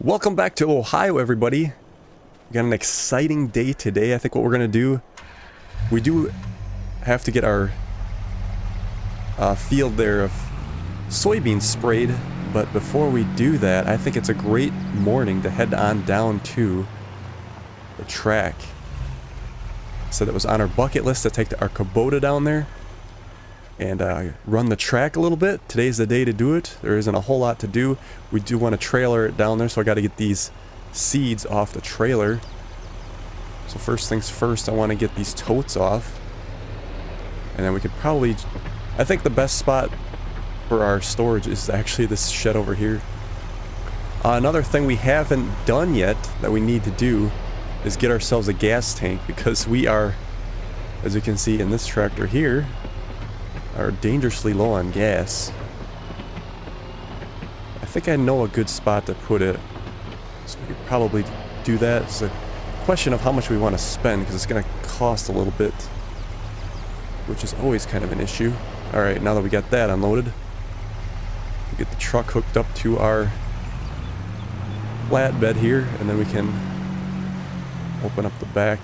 Welcome back to Ohio, everybody. We got an exciting day today. I think what we're gonna do, we do have to get our field there of soybeans sprayed, but before we do that, I think it's a great morning to head on down to the track. So that was on our bucket list to take our Kubota down there and run the track a little bit. Today's the day to do it. There isn't a whole lot to do. We do want to trailer it down there, so I got to get these seeds off the trailer. So first things first, I want to get these totes off. And then we could probably... I think the best spot for our storage is actually this shed over here. Another thing we haven't done yet that we need to do is get ourselves a gas tank, because we are, as you can see in this tractor here, are dangerously low on gas. I think I know a good spot to put it, so we could probably do that. It's a question of how much we want to spend, because it's going to cost a little bit, which is always kind of an issue. Alright, now that we got that unloaded, we get the truck hooked up to our flatbed here, and then we can open up the back.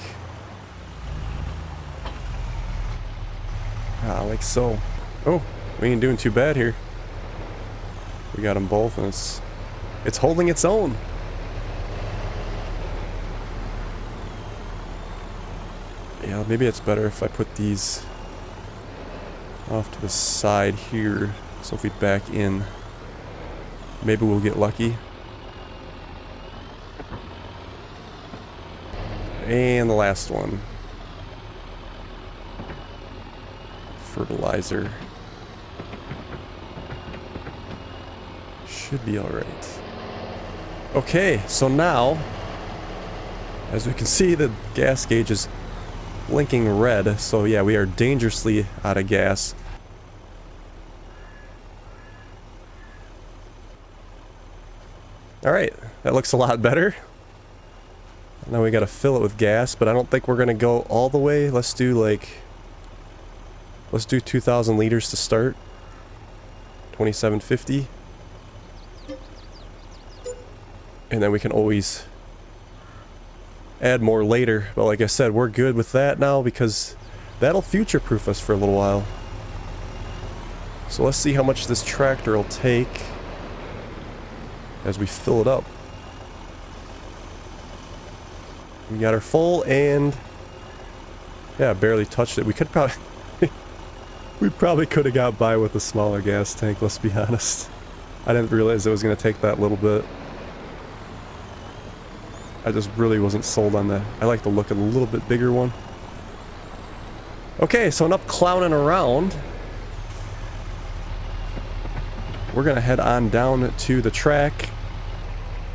Like so. Oh, we ain't doing too bad here. We got them both, and it's holding its own. Yeah, maybe it's better if I put these off to the side here, so if we back in, maybe we'll get lucky. And the last one. Fertilizer. Should be alright. Okay, so now, as we can see, the gas gauge is blinking red, so yeah, we are dangerously out of gas. Alright, that looks a lot better. Now we gotta fill it with gas, but I don't think we're gonna go all the way. Let's do 2,000 liters to start. 2750. And then we can always add more later. But like I said, we're good with that now, because that'll future-proof us for a little while. So let's see how much this tractor will take as we fill it up. We got her full, and yeah, barely touched it. We could probably we probably could have got by with a smaller gas tank, let's be honest. I didn't realize it was going to take that little bit. I just really wasn't sold on that. I like the look of a little bit bigger one. Okay, so enough clowning around. We're going to head on down to the track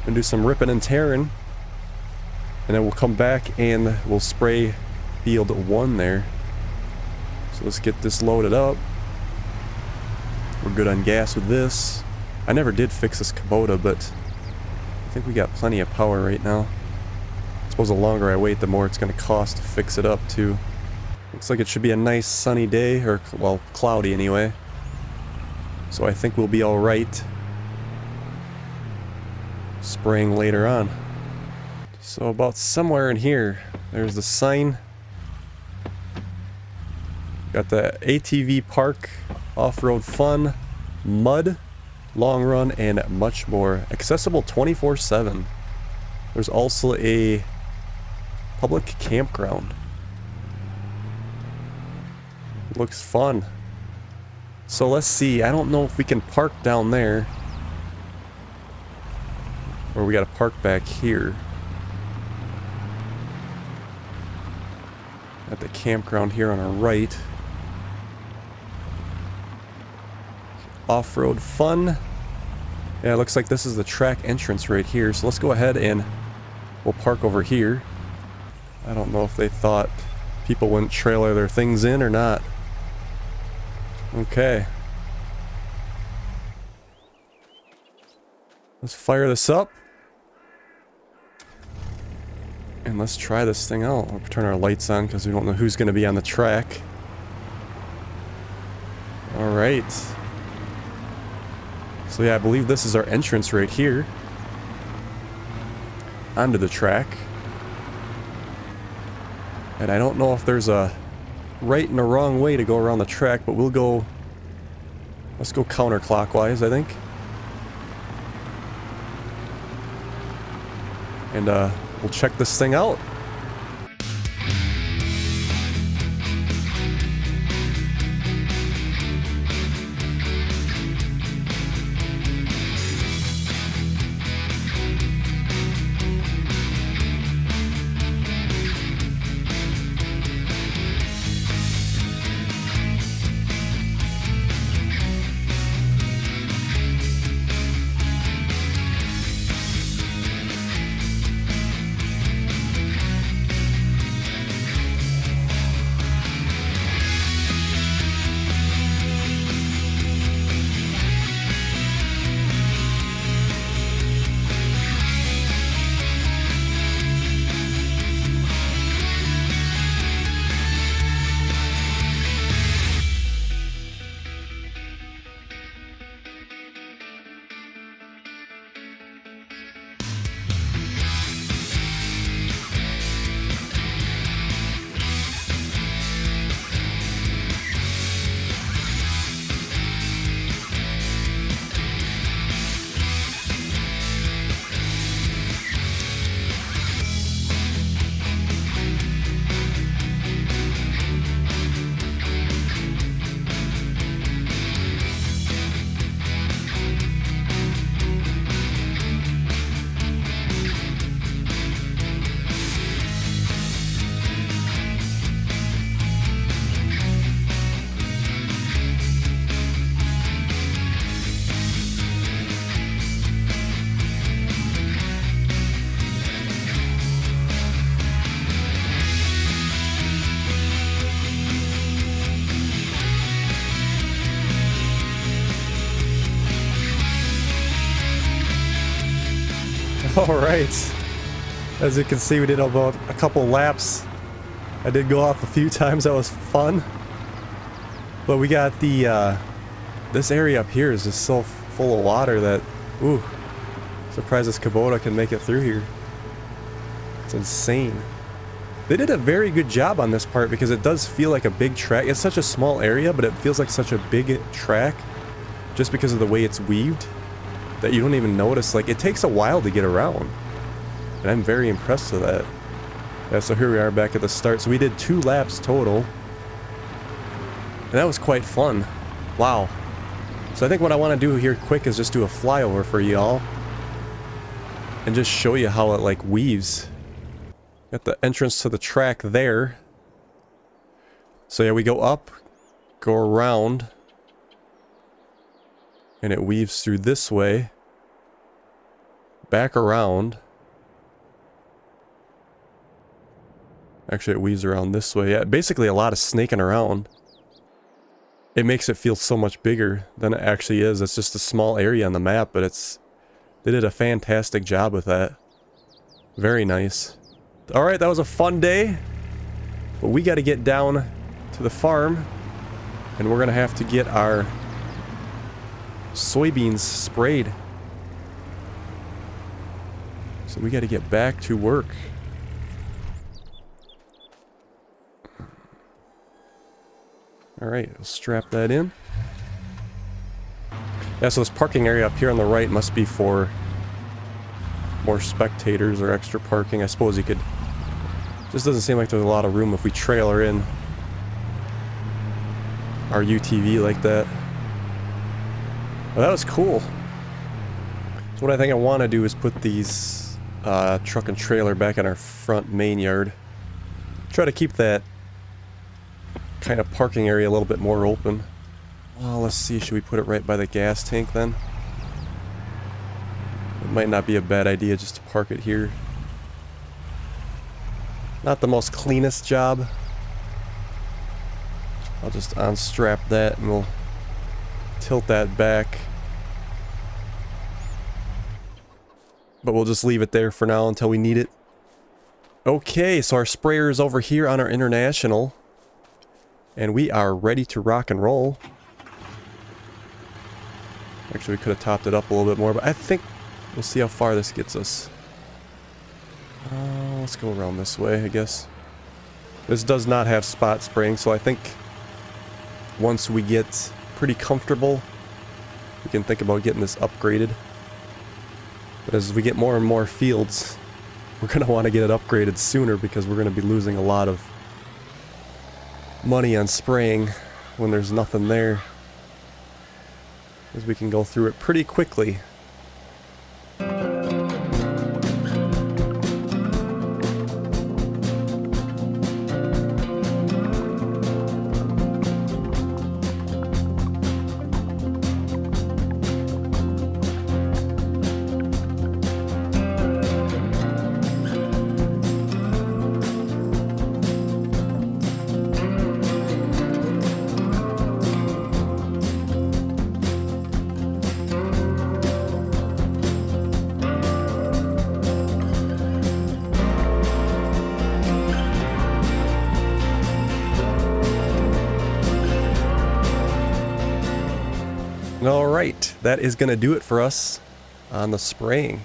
and do some ripping and tearing. And then we'll come back and we'll spray field 1 there. So let's get this loaded up. We're good on gas with this. I never did fix this Kubota, but I think we got plenty of power right now. I suppose the longer I wait, the more it's going to cost to fix it up too. Looks like it should be a nice sunny day, or well, cloudy anyway. So I think we'll be alright spraying later on. So about somewhere in here, there's the sign. Got the ATV park, off-road fun, mud, long run, and much more. Accessible 24/7. There's also a public campground. Looks fun. So let's see, I don't know if we can park down there, or we gotta park back here at the campground here on our right. Off-road fun. Yeah, it looks like this is the track entrance right here, so let's go ahead and we'll park over here. I don't know if they thought people wouldn't trailer their things in or not. Okay. Let's fire this up. And let's try this thing out. We'll turn our lights on because we don't know who's going to be on the track. Alright. So yeah, I believe this is our entrance right here. onto the track. And I don't know if there's a right and a wrong way to go around the track, but we'll go... Let's go counterclockwise, I think. And we'll check this thing out. Alright, as you can see, we did about a couple laps. I did go off a few times, that was fun. But we got the, this area up here is just so full of water that, ooh, surprised this Kubota can make it through here. It's insane. They did a very good job on this part because it does feel like a big track. It's such a small area, but it feels like such a big track just because of the way it's weaved, that you don't even notice. Like, it takes a while to get around. And I'm very impressed with that. Yeah, so here we are back at the start. So we did 2 laps total. And that was quite fun. Wow. So I think what I want to do here quick is just do a flyover for y'all. And just show you how it, like, weaves. Got the entrance to the track there. So yeah, we go up, go around, and it weaves through this way, back around. Actually, it weaves around this way. Yeah, basically a lot of snaking around. It makes it feel so much bigger than it actually is. It's just a small area on the map, but they did a fantastic job with that. Very nice. Alright, that was a fun day. But we got to get down to the farm, and we're going to have to get our soybeans sprayed. So we got to get back to work. Alright, we'll strap that in. Yeah, so this parking area up here on the right must be for more spectators or extra parking. I suppose you could... Just doesn't seem like there's a lot of room if we trailer in our UTV like that. Well, that was cool. So what I think I want to do is put these truck and trailer back in our front main yard. Try to keep that kind of parking area a little bit more open. Well, let's see, should we put it right by the gas tank then? It might not be a bad idea just to park it here. Not the most cleanest job. I'll just unstrap that and we'll tilt that back. But we'll just leave it there for now until we need it. Okay, so our sprayer is over here on our International. And we are ready to rock and roll. Actually, we could have topped it up a little bit more, but I think we'll see how far this gets us. Let's go around this way, I guess. This does not have spot spraying, so I think once we get pretty comfortable, we can think about getting this upgraded. But as we get more and more fields, we're going to want to get it upgraded sooner because we're going to be losing a lot of money on spraying when there's nothing there. Because we can go through it pretty quickly. Alright, that is going to do it for us on the spraying.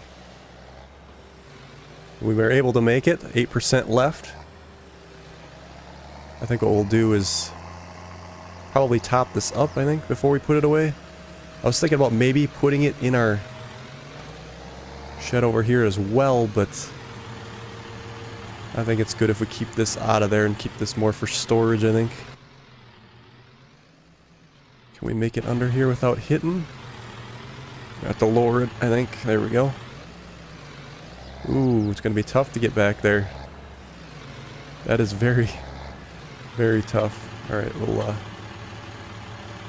We were able to make it, 8% left. I think what we'll do is probably top this up, I think, before we put it away. I was thinking about maybe putting it in our shed over here as well, but I think it's good if we keep this out of there and keep this more for storage, I think. Can we make it under here without hitting? We have to lower it, I think. There we go. Ooh, it's going to be tough to get back there. That is very, very tough. Alright, we'll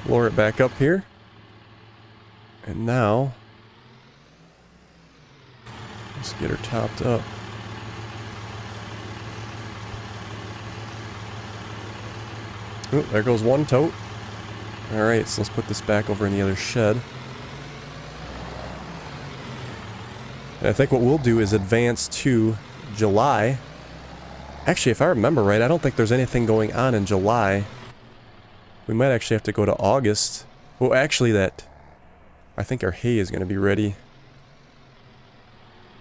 lower it back up here. And now, let's get her topped up. Ooh, there goes one tote. Alright, so let's put this back over in the other shed. And I think what we'll do is advance to July. Actually, if I remember right, I don't think there's anything going on in July. We might actually have to go to August. Well, actually I think our hay is going to be ready.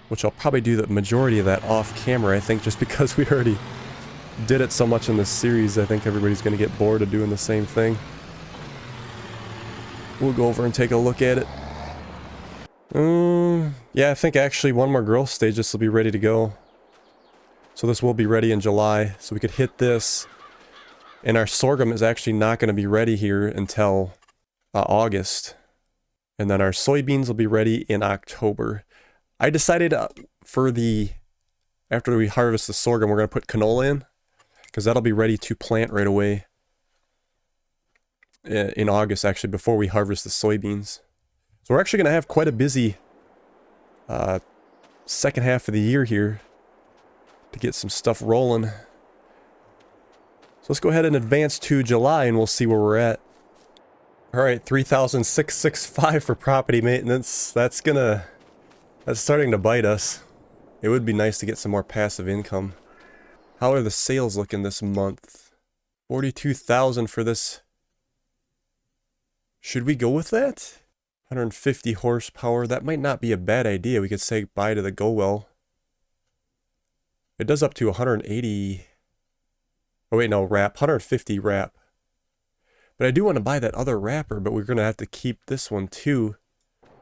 Which I'll probably do the majority of that off camera, I think, just because we already did it so much in this series. I think everybody's going to get bored of doing the same thing. We'll go over and take a look at it. Yeah, I think actually one more growth stage, this will be ready to go. So this will be ready in July, so we could hit this. And our sorghum is actually not going to be ready here until August. And then our soybeans will be ready in October. I decided after we harvest the sorghum, we're going to put canola in. Because that'll be ready to plant right away. In August, actually, before we harvest the soybeans. So we're actually going to have quite a busy second half of the year here to get some stuff rolling. So let's go ahead and advance to July and we'll see where we're at. Alright, 3,665 for property maintenance. That's starting to bite us. It would be nice to get some more passive income. How are the sales looking this month? 42,000 for this. Should we go with that? 150 horsepower. That might not be a bad idea. We could say bye to the Go Well. It does up to 180. Oh wait, no, wrap. 150 wrap. But I do want to buy that other wrapper, but we're going to have to keep this one too.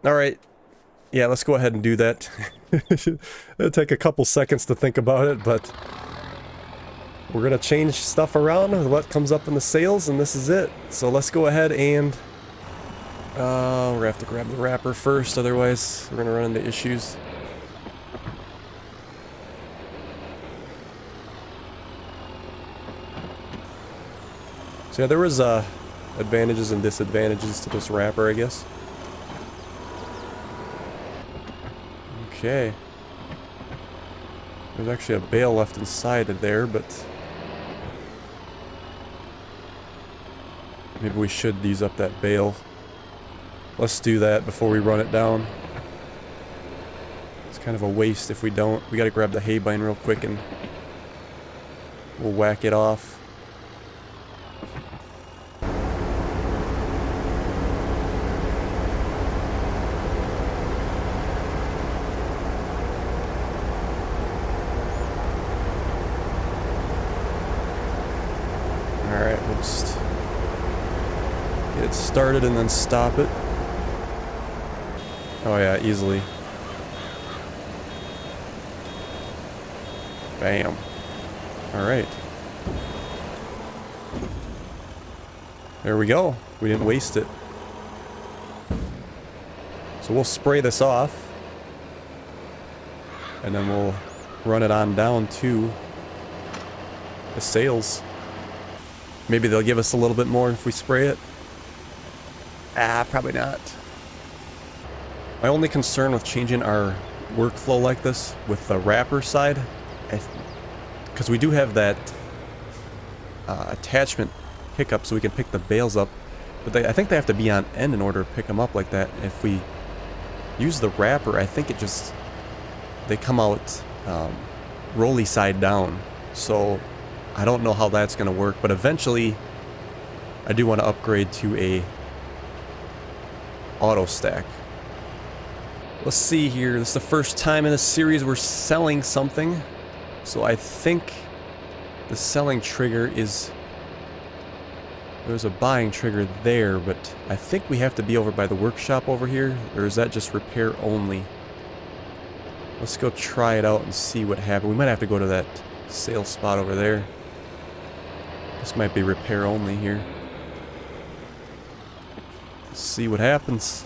Alright. Yeah, let's go ahead and do that. It'll take a couple seconds to think about it, but we're going to change stuff around with what comes up in the sales, and this is it. So let's go ahead and we're going to have to grab the wrapper first, otherwise we're going to run into issues. So yeah, there was advantages and disadvantages to this wrapper, I guess. Okay. There's actually a bale left inside of there, but maybe we should use up that bale. Let's do that before we run it down. It's kind of a waste if we don't. We gotta grab the hay bine real quick and we'll whack it off. Just get it started and then stop it. Oh yeah, easily. Bam. Alright. There we go. We didn't waste it. So we'll spray this off. And then we'll run it on down to the sails. Maybe they'll give us a little bit more if we spray it. Probably not. My only concern with changing our workflow like this with the wrapper side, because we do have that attachment pickup so we can pick the bales up, but I think they have to be on end in order to pick them up like that. If we use the wrapper, I think they come out rolly side down, so I don't know how that's going to work, but eventually I do want to upgrade to a auto stack. Let's see here. This is the first time in this series we're selling something, so I think the selling trigger is... There's a buying trigger there, but I think we have to be over by the workshop over here, or is that just repair only? Let's go try it out and see what happens. We might have to go to that sales spot over there. This might be repair only here. Let's see what happens.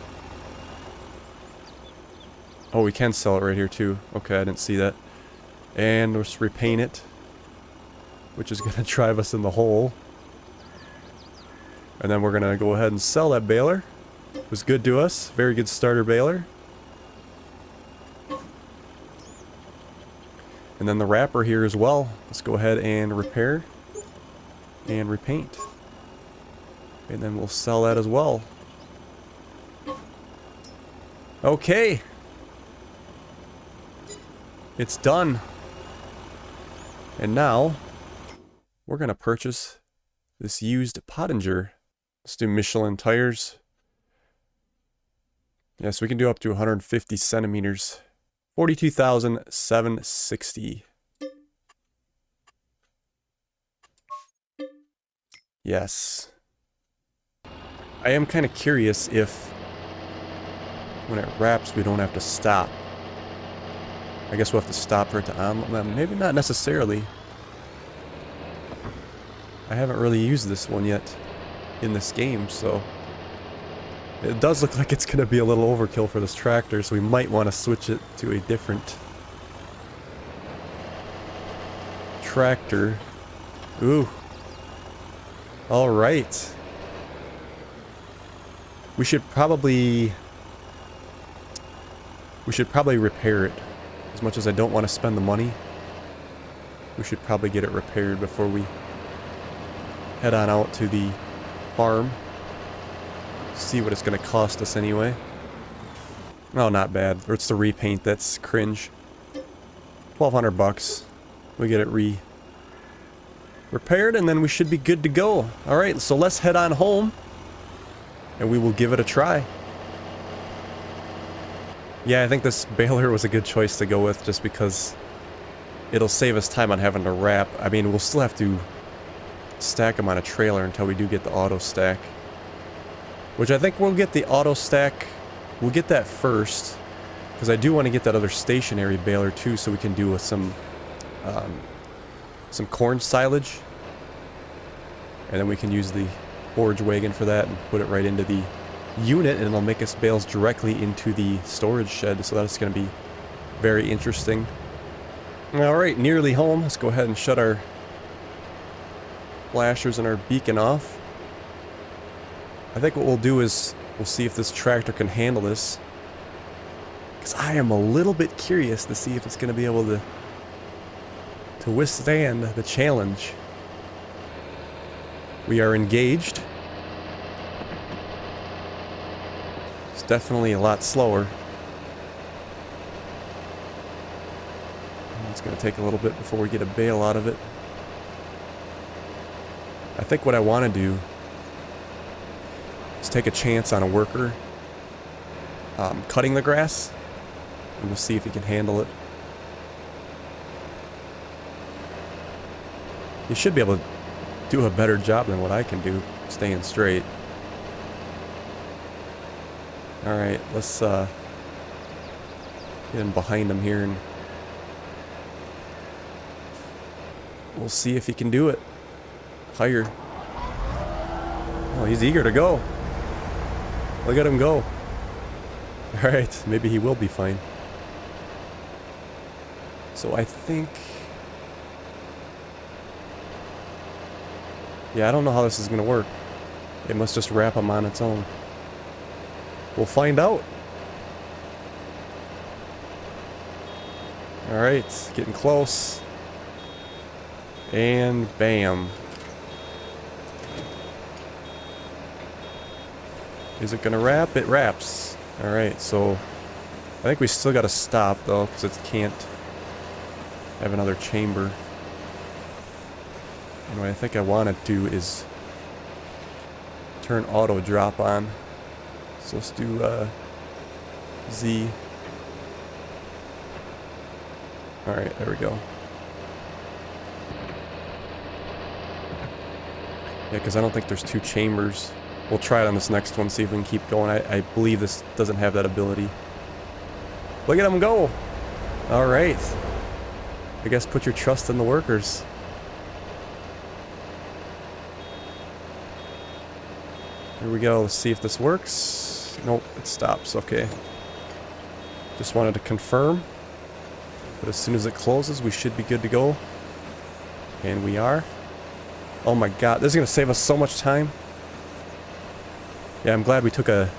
Oh, we can sell it right here too. Okay, I didn't see that. And let's repaint it, which is going to drive us in the hole. And then we're going to go ahead and sell that baler. It was good to us. Very good starter baler. And then the wrapper here as well. Let's go ahead and repair and repaint. And then we'll sell that as well. Okay. It's done. And now we're going to purchase this used Pottinger. Let's do Michelin tires. Yes, we can do up to 150 centimeters. 42,760. Yes. I am kind of curious if when it wraps we don't have to stop. I guess we'll have to stop for it to on. Maybe not necessarily. I haven't really used this one yet in this game, so it does look like it's going to be a little overkill for this tractor, so we might want to switch it to a different tractor. Ooh. Alright. We should probably repair it. As much as I don't want to spend the money, we should probably get it repaired before we head on out to the farm. See what it's going to cost us anyway. Oh, not bad. Or it's the repaint that's cringe. 1,200 bucks. We get it repaired and then we should be good to go. Alright, so let's head on home and we will give it a try. Yeah, I think this baler was a good choice to go with just because it'll save us time on having to wrap. I mean, we'll still have to stack them on a trailer until we do get the auto stack. Which I think we'll get the auto stack. We'll get that first. Because I do want to get that other stationary baler too, so we can do some corn silage. And then we can use the forage wagon for that and put it right into the unit, and it'll make us bales directly into the storage shed. So that's going to be very interesting. Alright, nearly home. Let's go ahead and shut our flashers and our beacon off. I think what we'll do is we'll see if this tractor can handle this, because I am a little bit curious to see if it's going to be able to withstand the challenge. We are engaged. It's definitely a lot slower. It's going to take a little bit before we get a bale out of it. I think what I want to do is take a chance on a worker cutting the grass, and we'll see if he can handle it. He should be able to do a better job than what I can do staying straight. Alright, let's get in behind him here and we'll see if he can do it. Higher. Oh, he's eager to go. Look at him go. Alright, maybe he will be fine. So I think... yeah, I don't know how this is going to work. It must just wrap him on its own. We'll find out. Alright, getting close. And bam. Is it gonna wrap? It wraps. Alright, so I think we still gotta stop though, because it can't have another chamber. And what I think I want to do is turn auto drop on. So let's do Z. Alright, there we go. Yeah, because I don't think there's two chambers. We'll try it on this next one, see if we can keep going. I believe this doesn't have that ability. Look at them go! Alright. I guess put your trust in the workers. Here we go. Let's see if this works. Nope, it stops. Okay. Just wanted to confirm. But as soon as it closes, we should be good to go. And we are. Oh my god, this is going to save us so much time. Yeah, I'm glad we took a...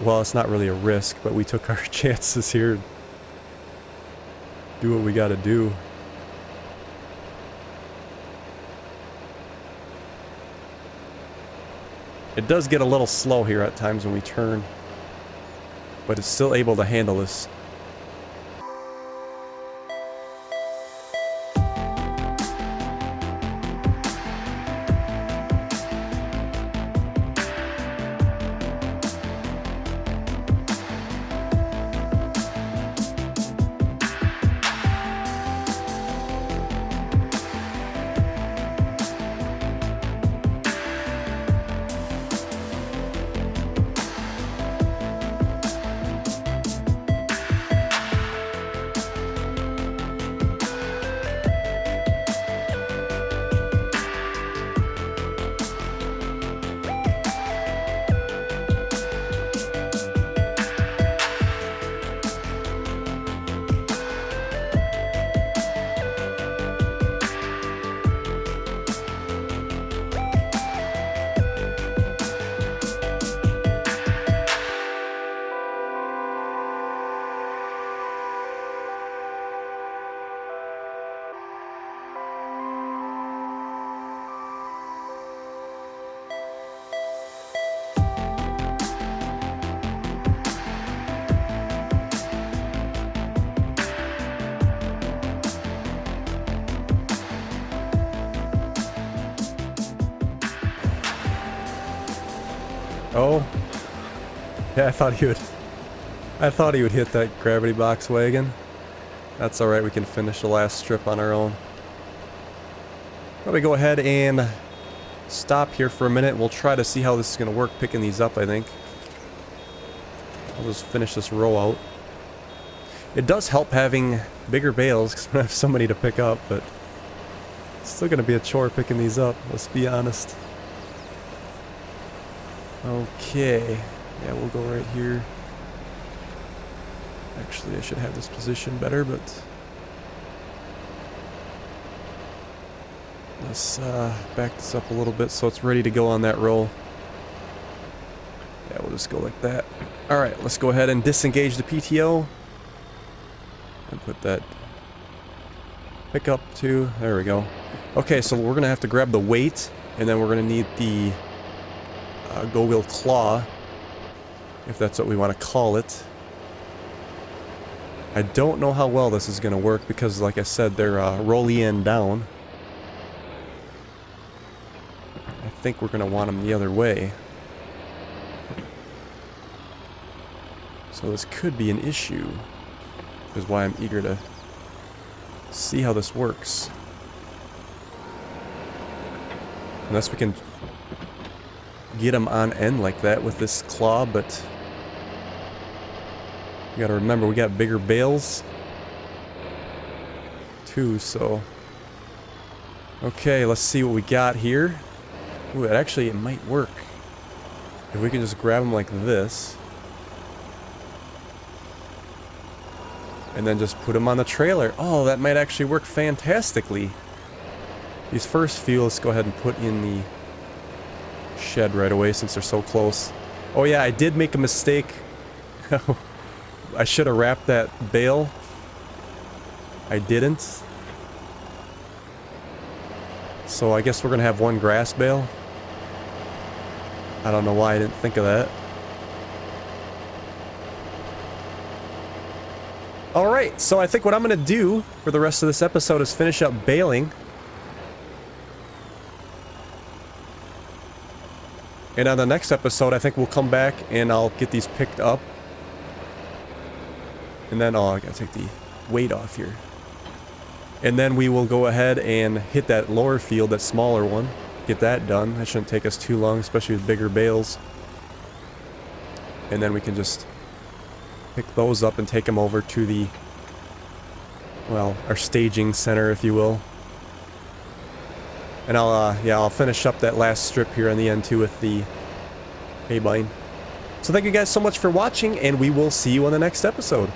well, it's not really a risk, but we took our chances here. Do what we gotta do. It does get a little slow here at times when we turn, but it's still able to handle this. Oh. Yeah, I thought he would hit that gravity box wagon. That's alright, we can finish the last strip on our own. Probably go ahead and stop here for a minute. We'll try to see how this is going to work picking these up, I think. I'll just finish this row out. It does help having bigger bales because we have so many to pick up, but it's still going to be a chore picking these up, let's be honest. Okay, yeah, we'll go right here. Actually, I should have this position better, but let's back this up a little bit so it's ready to go on that roll. Yeah, we'll just go like that. Alright, let's go ahead and disengage the PTO. And put that pickup to, there we go. Okay, so we're going to have to grab the weight, and then we're going to need the go-wheel claw, if that's what we want to call it. I don't know how well this is going to work because, like I said, they're rolly end down. I think we're going to want them the other way. So this could be an issue, which is why I'm eager to see how this works. Unless we can get them on end like that with this claw, but you gotta remember we got bigger bales too, so okay, let's see what we got here. Ooh, it might work if we can just grab them like this and then just put them on the trailer. Oh, that might actually work fantastically. These first few, let's go ahead and put in the shed right away since they're so close. Oh yeah, I did make a mistake. I should have wrapped that bale. I didn't. So I guess we're gonna have one grass bale. I don't know why I didn't think of that. Alright, so I think what I'm gonna do for the rest of this episode is finish up baling. And on the next episode, I think we'll come back and I'll get these picked up. And then, oh, I gotta take the weight off here. And then we will go ahead and hit that lower field, that smaller one. Get that done. That shouldn't take us too long, especially with bigger bales. And then we can just pick those up and take them over to the, well, our staging center, if you will. And I'll finish up that last strip here on the end too with the hay bine. So thank you guys so much for watching, and we will see you on the next episode.